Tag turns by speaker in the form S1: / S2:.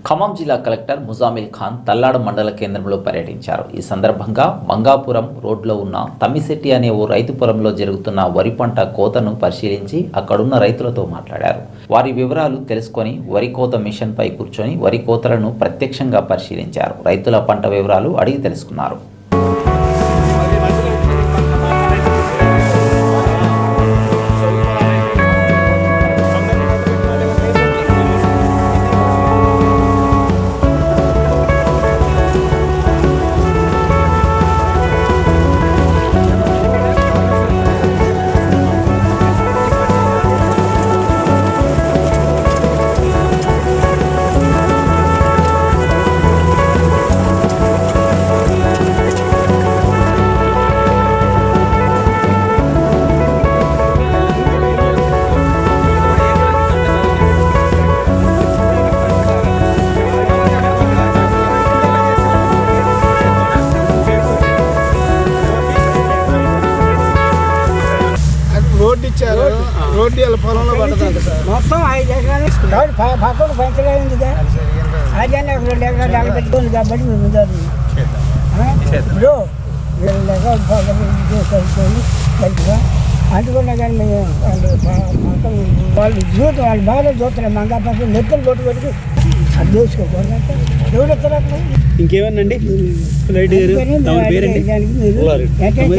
S1: ఖమ్మం జిల్లా కలెక్టర్ ముజామిల్ ఖాన్ తల్లాడ మండల కేంద్రంలో పర్యటించారు. ఈ సందర్భంగా మంగాపురం రోడ్లో ఉన్న తమ్మిశెట్టి అనే ఓ రైతు పొలంలో జరుగుతున్న వరి పంట కోతను పరిశీలించి అక్కడున్న రైతులతో మాట్లాడారు. వారి వివరాలు తెలుసుకొని వరి కోత మిషన్పై కూర్చొని వరి కోతలను ప్రత్యక్షంగా పరిశీలించారు. రైతుల పంట వివరాలు అడిగి తెలుసుకున్నారు.
S2: రోడ్డు ఇచ్చారు. రోడ్డు వాళ్ళ పొలంలో పడుతుంది సార్.
S3: మొత్తం 5 ఎకరాలు పక్కన పంచలేదు అదే 2 ఎకరాలు పెట్టుకోండి కాబట్టి మేము ఇప్పుడు 2 ఎకరాలు మంచిగా అందుకున్నా కానీ మేము వాళ్ళు చూసి వాళ్ళు బాగా చూస్తున్నారు. మంగా పక్కన నెత్తలు కొట్టు పెట్టి అది చేసుకోకూడదు. ఎవరు ఎత్తరా
S2: ఇంకేమనండి?